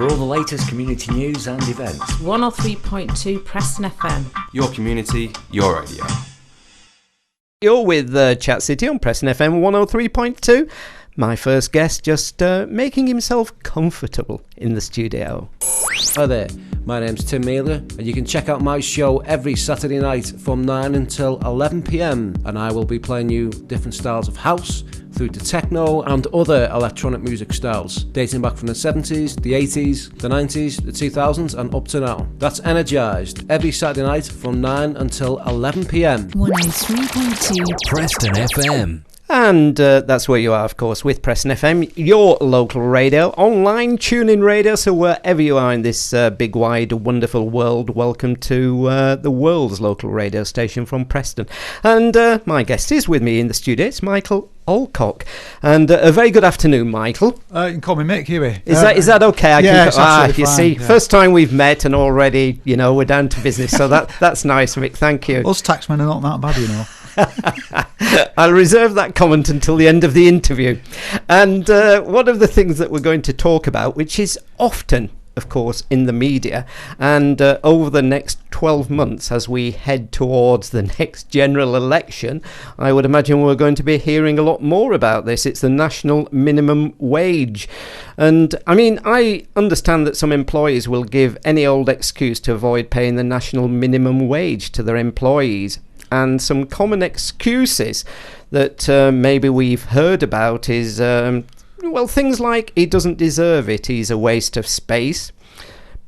For all the latest community news and events. 103.2 Preston FM. Your community, your radio. You're with Chat City on Preston FM 103.2. My first guest just making himself comfortable in the studio. Hi there, my name's Tim Mealer, and you can check out my show every Saturday night from 9 until 11 p.m, and I will be playing you different styles of house through to techno and other electronic music styles, dating back from the 70s, the 80s, the 90s, the 2000s and up to now. That's Energised every Saturday night from 9 until 11 p.m. 103.2 Preston FM. And that's where you are, of course, with Preston FM, your local radio, online tuning radio. So wherever you are in this big, wide, wonderful world, welcome to the world's local radio station from Preston. And my guest is with me in the studio. It's Michael Allcock. And a very good afternoon, Michael. You can call me Mick, Huey. Is that okay? It's absolutely you fine, see, yeah. first time we've met and already, we're down to business. So that's nice, Mick. Thank you. Us taxmen are not that bad, you know. I'll reserve that comment until the end of the interview. And one of the things that we're going to talk about, which is often, of course, in the media, and over the next 12 months as we head towards the next general election, I would imagine we're going to be hearing a lot more about this. It's the national minimum wage. And I mean, I understand that some employers will give any old excuse to avoid paying the national minimum wage to their employees. And some common excuses that maybe we've heard about is, things like he doesn't deserve it, he's a waste of space,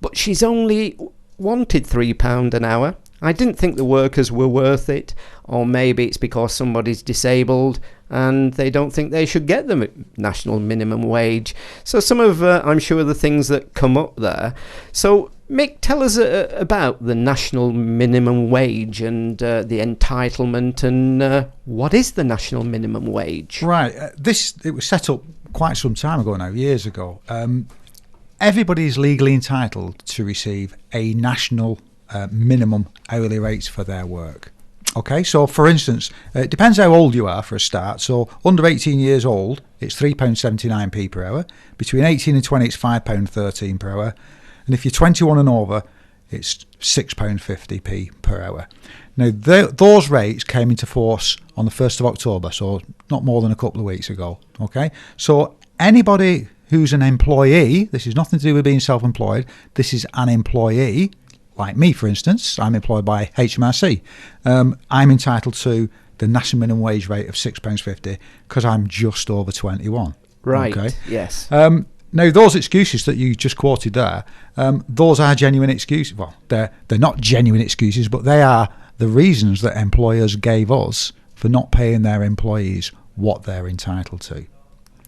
but she's only wanted £3 an hour. I didn't think the workers were worth it, or maybe it's because somebody's disabled and they don't think they should get the national minimum wage. So some of, I'm sure, the things that come up there. So Mick, tell us about the national minimum wage and the entitlement, and what is the national minimum wage? Right, it was set up quite some time ago now, years ago. Everybody is legally entitled to receive a national minimum hourly rates for their work. Okay, so for instance, it depends how old you are for a start. So under 18 years old, it's £3.79p per hour. Between 18 and 20, it's £5.13 per hour. And if you're 21 and over, it's £6.50p per hour. Now, those rates came into force on the 1st of October, so not more than a couple of weeks ago. Okay, so anybody who's an employee, this is nothing to do with being self-employed, this is an employee, like me, for instance, I'm employed by HMRC. I'm entitled to the national minimum wage rate of £6.50 because I'm just over 21. Right, okay? Yes. Now, those excuses that you just quoted there, those are genuine excuses. Well, they're not genuine excuses, but they are the reasons that employers gave us for not paying their employees what they're entitled to.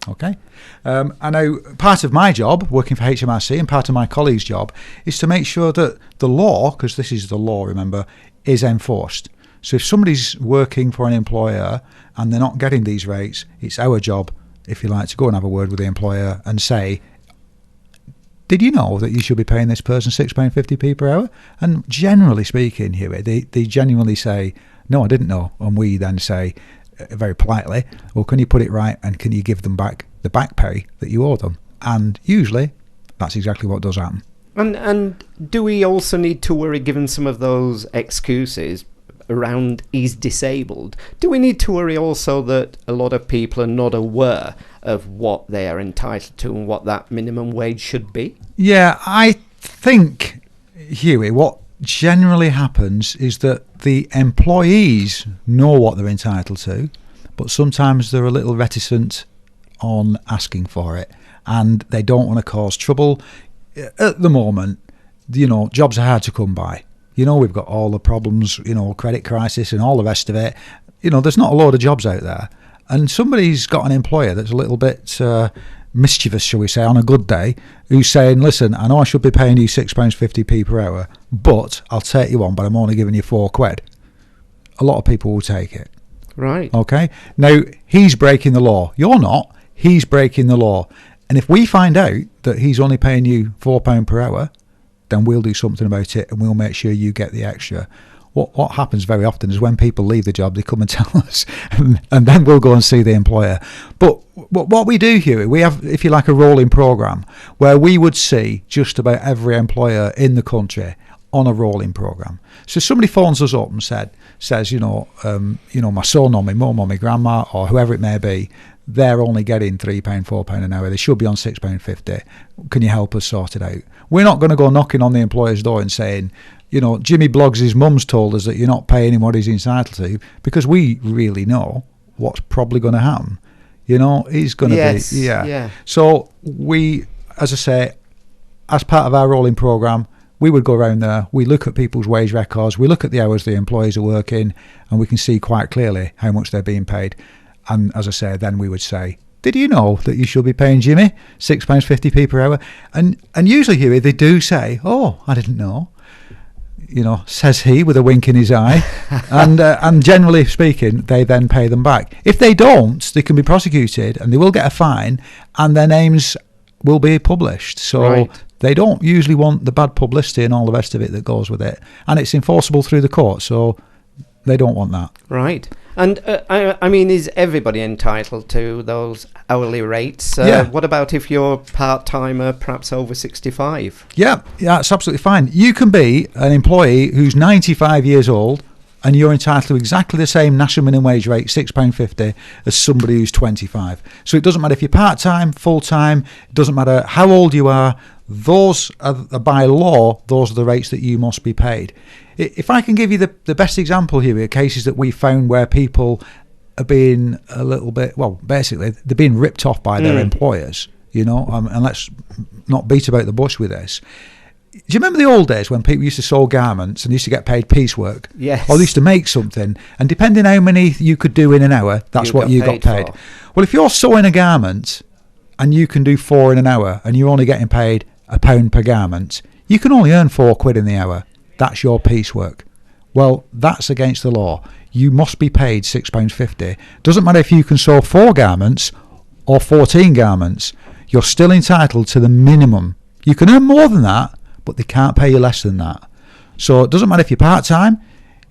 Okay? I know part of my job, working for HMRC, and part of my colleague's job, is to make sure that the law, because this is the law, remember, is enforced. So if somebody's working for an employer and they're not getting these rates, it's our job, if you like, to go and have a word with the employer and say, did you know that you should be paying this person £6.50p per hour? And generally speaking, Huey, they genuinely say, no, I didn't know. And we then say, very politely, well, can you put it right and can you give them back the back pay that you owe them? And usually that's exactly what does happen. And do we also need to worry, given some of those excuses around he's disabled, do we need to worry also that a lot of people are not aware of what they are entitled to and what that minimum wage should be? Yeah, I think, Huey, what generally happens is that the employees know what they're entitled to, but sometimes they're a little reticent on asking for it and they don't want to cause trouble. At the moment, jobs are hard to come by. We've got all the problems, credit crisis and all the rest of it. There's not a load of jobs out there. And somebody's got an employer that's a little bit mischievous, shall we say, on a good day, who's saying, listen, I know I should be paying you £6.50p per hour, but I'll take you on, but I'm only giving you £4. A lot of people will take it. Right. Okay? Now, he's breaking the law. You're not. He's breaking the law. And if we find out that he's only paying you £4 per hour, then we'll do something about it and we'll make sure you get the extra. what happens very often is when people leave the job, they come and tell us, and then we'll go and see the employer. But what we do here, we have, if you like, a rolling programme where we would see just about every employer in the country on a rolling programme. So somebody phones us up and says, my son or my mum or my grandma or whoever it may be, they're only getting £3, £4 an hour. They should be on £6.50. Can you help us sort it out? We're not going to go knocking on the employer's door and saying, Jimmy Bloggs' mum's told us that you're not paying him what he's entitled to, because we really know what's probably going to happen. He's going to be, yeah. So we, as I say, as part of our rolling programme, we would go around there, we look at people's wage records, we look at the hours the employees are working, and we can see quite clearly how much they're being paid. And as I say, then we would say, did you know that you should be paying Jimmy £6.50 per hour? And usually here they do say, oh, I didn't know. Says he with a wink in his eye. And generally speaking, they then pay them back. If they don't, they can be prosecuted and they will get a fine, and their names will be published. So they don't usually want the bad publicity and all the rest of it that goes with it. And it's enforceable through the court, so they don't want that. Right. And I mean, is everybody entitled to those hourly rates? Yeah. What about if you're part-timer, perhaps over 65? Yeah, it's absolutely fine. You can be an employee who's 95 years old and you're entitled to exactly the same national minimum wage rate, £6.50, as somebody who's 25. So it doesn't matter if you're part-time, full-time, it doesn't matter how old you are. Those are, by law, those are the rates that you must be paid. If I can give you the best example here are cases that we found where people are being a little bit, well, basically, they're being ripped off by their employers, and let's not beat about the bush with this. Do you remember the old days when people used to sew garments and used to get paid piecework? Yes. Or they used to make something, and depending how many you could do in an hour, that's what you got paid. Well, if you're sewing a garment and you can do 4 in an hour and you're only getting paid £1 per garment, you can only earn £4 in the hour. That's your piecework. Well, that's against the law. You must be paid £6.50. Doesn't matter if you can sew 4 garments or 14 garments. You're still entitled to the minimum. You can earn more than that, but they can't pay you less than that. So it doesn't matter if you're part-time,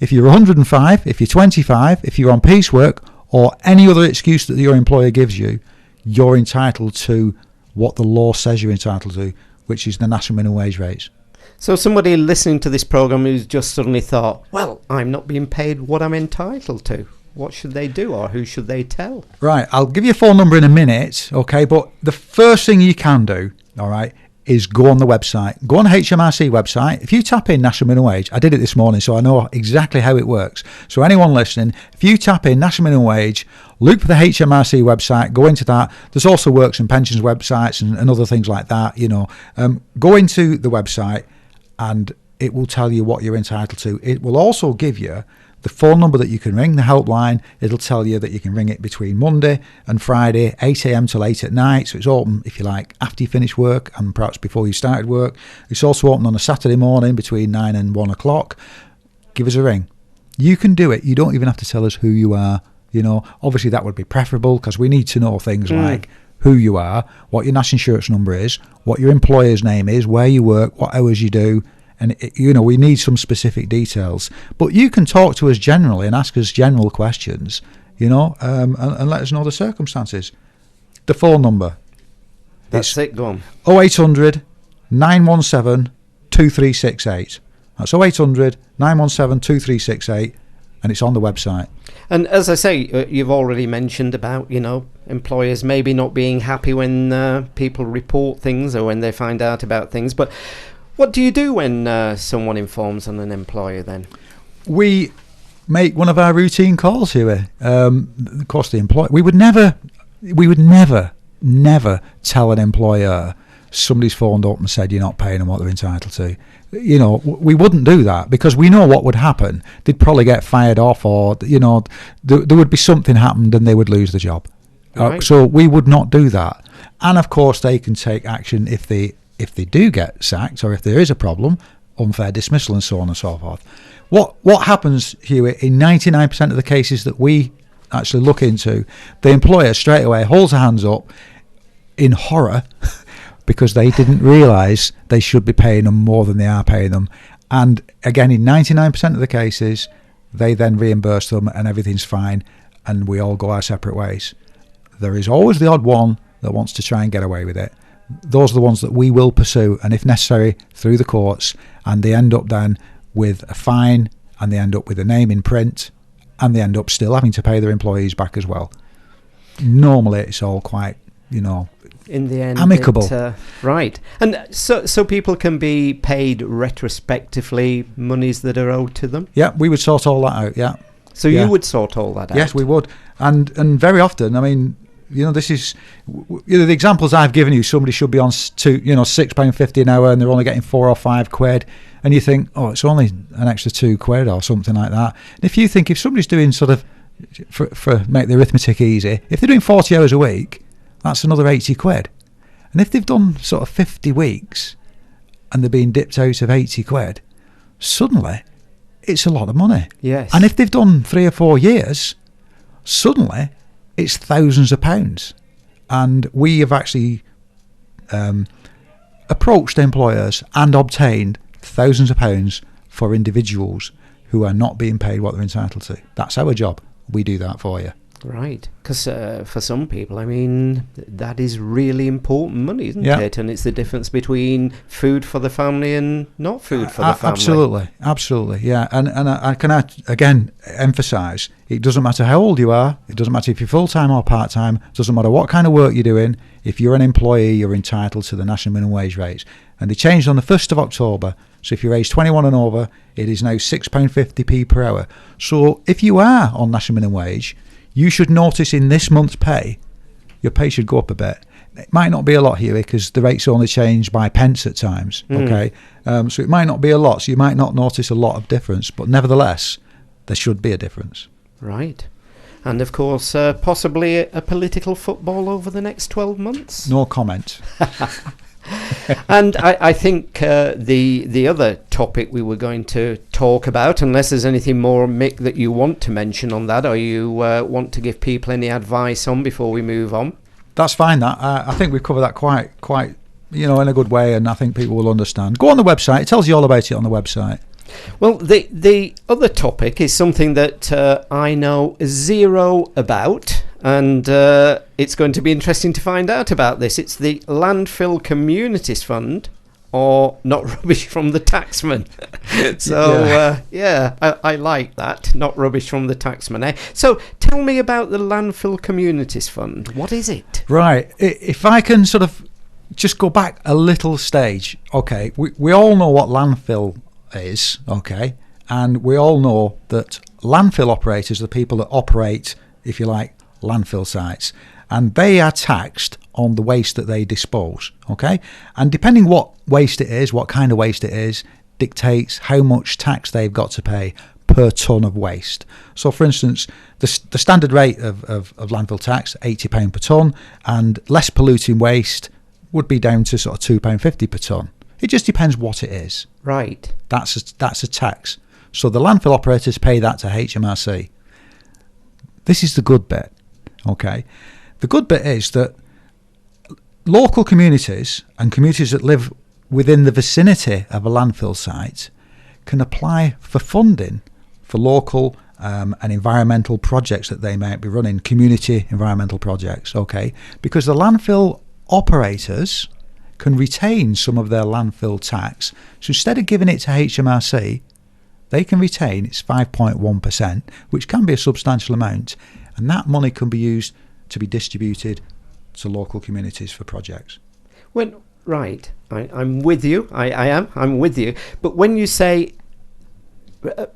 if you're 105, if you're 25, if you're on piecework, or any other excuse that your employer gives you, you're entitled to what the law says you're entitled to, which is the national minimum wage rates. So somebody listening to this programme who's just suddenly thought, well, I'm not being paid what I'm entitled to. What should they do, or who should they tell? Right, I'll give you a phone number in a minute, okay, but the first thing you can do, all right, is go on the website. Go on the HMRC website. If you tap in national minimum wage, I did it this morning, so I know exactly how it works. So anyone listening, if you tap in national minimum wage, look for the HMRC website, go into that. There's also works and pensions websites and other things like that, Go into the website and it will tell you what you're entitled to. It will also give you the phone number that you can ring, the helpline. It'll tell you that you can ring it between Monday and Friday, 8 a.m. till 8 at night. So it's open, if you like, after you finish work and perhaps before you started work. It's also open on a Saturday morning between 9 and 1 o'clock. Give us a ring. You can do it. You don't even have to tell us who you are. Obviously that would be preferable because we need to know things like who you are, what your national insurance number is, what your employer's name is, where you work, what hours you do. And, we need some specific details. But you can talk to us generally and ask us general questions, and let us know the circumstances. The phone number. That's it, go on. 0800 917 2368. That's 0800 917 2368, and it's on the website. And as I say, you've already mentioned about, employers maybe not being happy when people report things or when they find out about things. But what do you do when someone informs on an employer then? We make one of our routine calls here. Of course, the employer. We would never tell an employer somebody's phoned up and said you're not paying them what they're entitled to. We wouldn't do that because we know what would happen. They'd probably get fired off, or there would be something happened and they would lose the job. Right. So we would not do that. And of course, they can take action if they do get sacked, or if there is a problem, unfair dismissal and so on and so forth. What happens here in 99% of the cases that we actually look into, the employer straight away holds their hands up in horror because they didn't realise they should be paying them more than they are paying them, And again, in 99% of the cases, they then reimburse them and everything's fine and we all go our separate ways. There is always the odd one that wants to try and get away with it. Those are the ones that we will pursue, and if necessary, through the courts, and they end up then with a fine, and they end up with a name in print, and they end up still having to pay their employees back as well. Normally, it's all quite, in the end, amicable. Right. And so people can be paid retrospectively monies that are owed to them? Yeah, we would sort all that out, yeah. So you would sort all that out? Yes, we would. And very often, I mean, this is, the examples I've given you, somebody should be on £6.50 an hour and they're only getting £4 or £5, and you think, oh, it's only an extra £2 or something like that. And if you think, if somebody's doing sort of, for make the arithmetic easy, if they're doing 40 hours a week, that's another £80. And if they've done sort of 50 weeks and they're being dipped out of £80, suddenly it's a lot of money. Yes. And if they've done 3 or 4 years, suddenly it's thousands of pounds. And we have actually approached employers and obtained thousands of pounds for individuals who are not being paid what they're entitled to. That's our job. We do that for you. Right, because for some people, I mean, that is really important money, isn't it? And it's the difference between food for the family and not food for the family. Absolutely, yeah. And I can again emphasise, it doesn't matter how old you are, it doesn't matter if you're full-time or part-time, it doesn't matter what kind of work you're doing, if you're an employee, you're entitled to the national minimum wage rates. And they changed on the 1st of October, so if you're aged 21 and over, it is now £6.50p per hour. So if you are on national minimum wage, you should notice in this month's pay, your pay should go up a bit. It might not be a lot here because the rates only change by pence at times, okay? So it might not be a lot, so you might not notice a lot of difference, but nevertheless, there should be a difference. Right. And of course, possibly a political football over the next 12 months? No comment. And I think the other topic we were going to talk about, unless there's anything more, Mick, that you want to mention on that, or you want to give people any advice on before we move on? That's fine. That I think we've covered that quite in a good way, and I think people will understand. Go on the website. It tells you all about it on the website. Well, the other topic is something that I know zero about, and it's going to be interesting to find out about this. It's the Landfill Communities Fund, or not rubbish from the taxman. So, I like that, not rubbish from the taxman. Eh? So, tell me about the Landfill Communities Fund. What is it? Right. If I can sort of just go back a little stage. Okay, we all know what landfill is, okay, and we all know that landfill operators are the people that operate, if you like, landfill sites, and they are taxed on the waste that they dispose, okay, and depending what waste it is, what kind of waste it is, dictates how much tax they've got to pay per tonne of waste. So for instance, the standard rate of landfill tax, £80 per tonne, and less polluting waste would be down to sort of £2.50 per tonne. It just depends what it is. Right. That's a tax. So the landfill operators pay that to HMRC. This is the good bit, okay? The good bit is that local communities and communities that live within the vicinity of a landfill site can apply for funding for local and environmental projects that they might be running, community environmental projects, okay? Because the landfill operators can retain some of their landfill tax. So instead of giving it to HMRC, they can retain its 5.1%, which can be a substantial amount, and that money can be used to be distributed to local communities for projects. Right, I'm with you. I'm with you. But when you say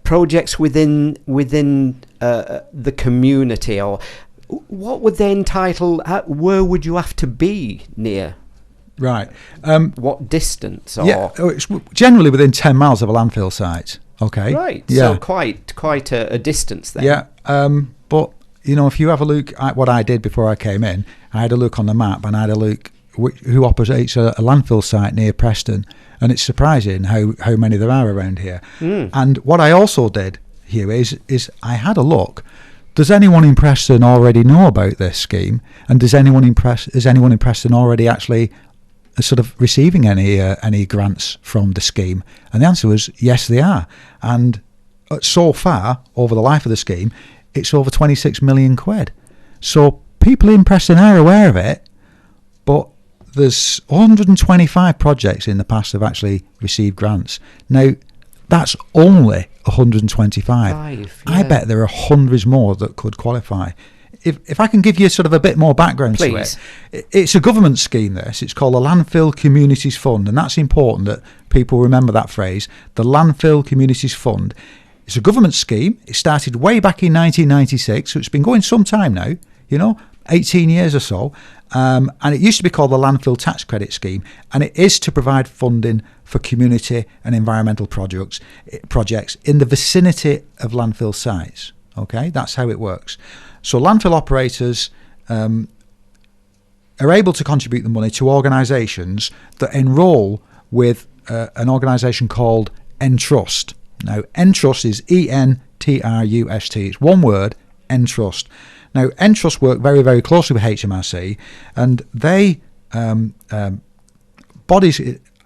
projects within the community, or what would they entitle? Where would you have to be near? Right. What distance? Or? Yeah, it's generally within 10 miles of a landfill site. Okay. Right. Yeah. So quite a distance then. Yeah. But if you have a look at what I did before I came in, I had a look on the map and I had a look who operates a landfill site near Preston, and it's surprising how many there are around here. And what I also did here is I had a look. Does anyone in Preston already know about this scheme? And does anyone in Preston already actually sort of receiving any grants from the scheme? And the answer was yes, they are. And so far, over the life of the scheme, it's over 26 million quid. So people in Preston are aware of it, but there's 125 projects in the past that have actually received grants. Now, that's only 125. I bet there are hundreds more that could qualify. If I can give you sort of a bit more background to it, it's a government scheme, this. It's called the Landfill Communities Fund, and that's important that people remember that phrase, the Landfill Communities Fund. It's a government scheme. It started way back in 1996, so it's been going some time now, 18 years or so. And it used to be called the Landfill Tax Credit Scheme, and it is to provide funding for community and environmental projects in the vicinity of landfill sites. Okay, that's how it works. So landfill operators are able to contribute the money to organisations that enrol with an organisation called Entrust. Now, Entrust is Entrust. It's one word, Entrust. Now, Entrust work very, very closely with HMRC, and they bodies,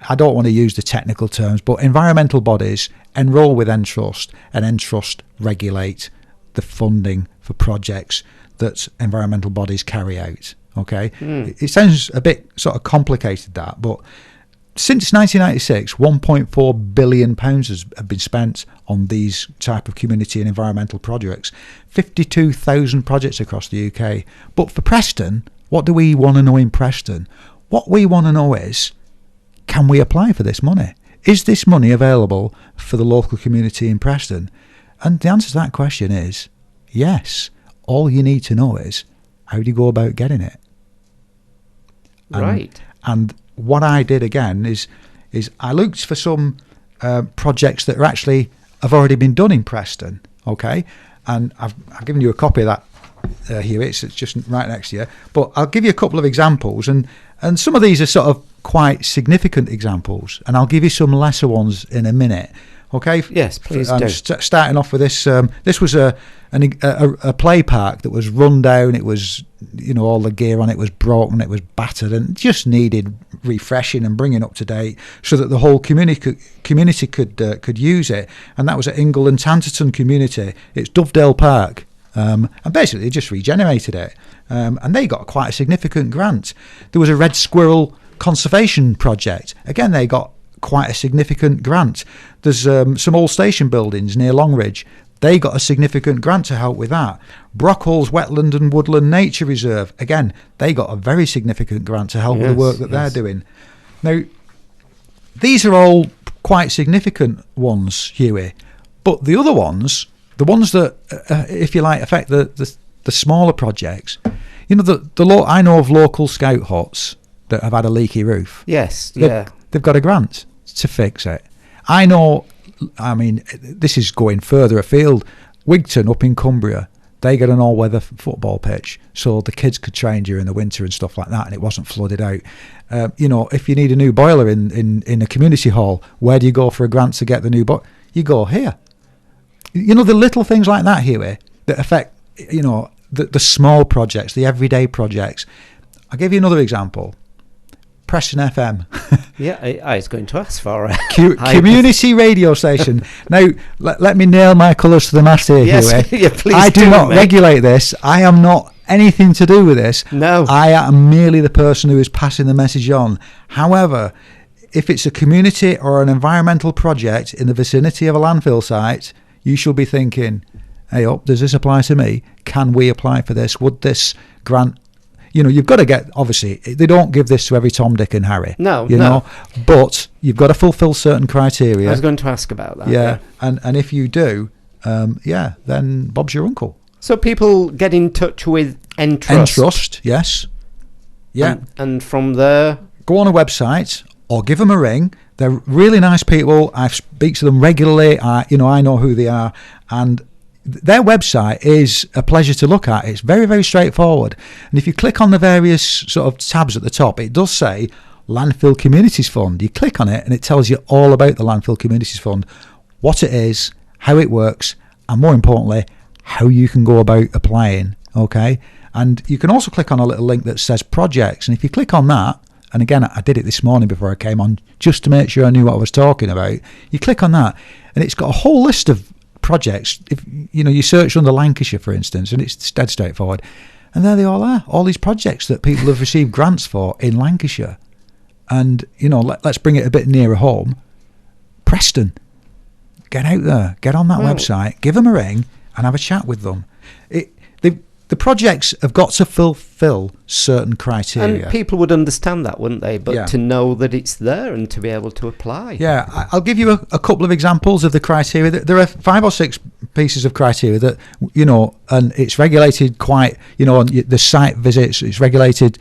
I don't want to use the technical terms, but environmental bodies enrol with Entrust, and Entrust regulate the funding for projects that environmental bodies carry out. Okay, It sounds a bit sort of complicated, that, but since 1996, £1.4 billion have been spent on these type of community and environmental projects. 52,000 projects across the UK. But for Preston, what do we want to know in Preston? What we want to know is, can we apply for this money? Is this money available for the local community in Preston? And the answer to that question is yes. All you need to know is, how do you go about getting it? Right. And what I did again is I looked for some projects that have already been done in Preston, okay? And I've given you a copy of that here. It's just right next to you. But I'll give you a couple of examples, and some of these are sort of quite significant examples, and I'll give you some lesser ones in a minute. Okay. Yes, please do. Starting off with this. This was a play park that was run down. It was, all the gear on it was broken. It was battered and just needed refreshing and bringing up to date, so that the whole community could use it. And that was at Ingle and Tanterton Community. It's Dovedale Park, and basically they just regenerated it. And they got quite a significant grant. There was a red squirrel conservation project. Again, they got quite a significant grant. There's some old station buildings near Longridge. They got a significant grant to help with that. Brockholes Wetland and Woodland Nature Reserve, again, they got a very significant grant to help with the work that they're doing. Now, these are all quite significant ones, Huey, but the other ones, the ones that, if you like, affect the smaller projects, I know of local scout huts that have had a leaky roof. Yes, They've got a grant to fix it. This is going further afield. Wigton up in Cumbria, they get an all-weather football pitch, so the kids could train during the winter and stuff like that, and it wasn't flooded out. If you need a new boiler in a community hall, where do you go for a grant to get the new boiler? You go here. The little things like that, Huey, that affect, the small projects, the everyday projects. I'll give you another example. Preston FM. I was going to ask for a community radio station. Now, let me nail my colours to the mast here, yes, Huey. yeah, please I do not mate. regulate this. I am not anything to do with this. No. I am merely the person who is passing the message on. However, if it's a community or an environmental project in the vicinity of a landfill site, you should be thinking, hey up, does this apply to me? Can we apply for this? Would this grant... you've got to get, obviously, they don't give this to every Tom, Dick and Harry. No, but you've got to fulfil certain criteria. I was going to ask about that. Yeah. And if you do, then Bob's your uncle. So people get in touch with Entrust. Entrust, yes. Yeah. And from there... Go on a website or give them a ring. They're really nice people. I speak to them regularly. I know who they are. And their website is a pleasure to look at. It's very, very straightforward. And if you click on the various sort of tabs at the top, it does say Landfill Communities Fund. You click on it and it tells you all about the Landfill Communities Fund, what it is, how it works, and more importantly, how you can go about applying. Okay? And you can also click on a little link that says projects. And if you click on that, and again, I did it this morning before I came on, just to make sure I knew what I was talking about. You click on that, and it's got a whole list of projects. If you search under Lancashire, for instance, and it's dead straightforward, and there they all are, all these projects that people have received grants for in Lancashire. And let's bring it a bit nearer home. Preston, get out there, get on that website, give them a ring, and have a chat with them. The projects have got to fulfil certain criteria. And people would understand that, wouldn't they? But to know that it's there and to be able to apply. Yeah, I'll give you a couple of examples of the criteria. There are 5 or 6 pieces of criteria that, and it's regulated quite, the site visits, it's regulated,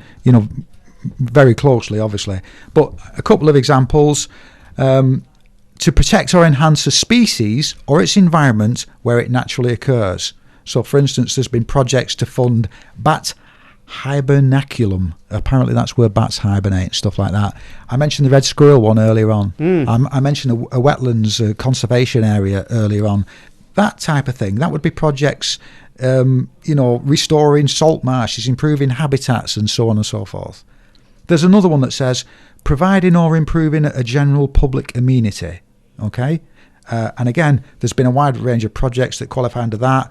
very closely, obviously. But a couple of examples: to protect or enhance a species or its environment where it naturally occurs. So, for instance, there's been projects to fund bat hibernaculum. Apparently that's where bats hibernate, stuff like that. I mentioned the red squirrel one earlier on. I mentioned a wetlands conservation area earlier on. That type of thing. That would be projects, restoring salt marshes, improving habitats, and so on and so forth. There's another one that says providing or improving a general public amenity. Okay? And again, there's been a wide range of projects that qualify under that.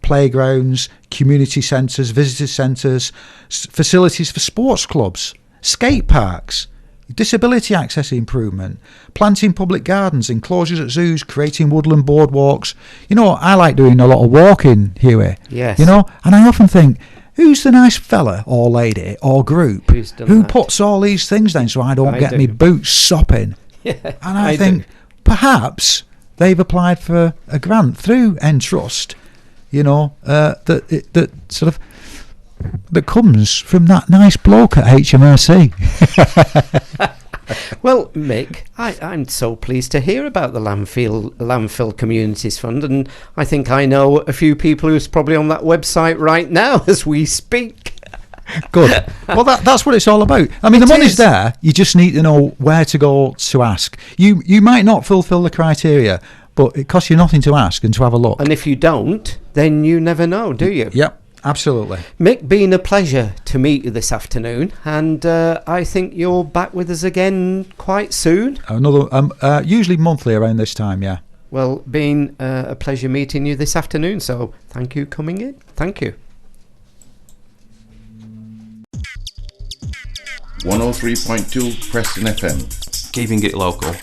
Playgrounds, community centres, visitor centres, facilities for sports clubs, skate parks, disability access improvement, planting public gardens, enclosures at zoos, creating woodland boardwalks. I like doing a lot of walking, Huey. Yes. And I often think, who's the nice fella or lady or group who puts all these things down so I don't get me boots sopping? Yeah, and I think perhaps they've applied for a grant through Entrust, that sort of that comes from that nice bloke at HMRC. Well, Mick, I'm so pleased to hear about the Landfill Communities Fund, and I think I know a few people who's probably on that website right now as we speak. Good. Well, that's what it's all about. I mean, the money's there. You just need to know where to go to ask. You might not fulfil the criteria, but it costs you nothing to ask and to have a look. And if you don't, then you never know, do you? Yep, absolutely. Mick, been a pleasure to meet you this afternoon, and I think you're back with us again quite soon. Another, usually monthly around this time, yeah. Well, been a pleasure meeting you this afternoon, so thank you coming in. Thank you. 103.2 Preston FM. Keeping it local.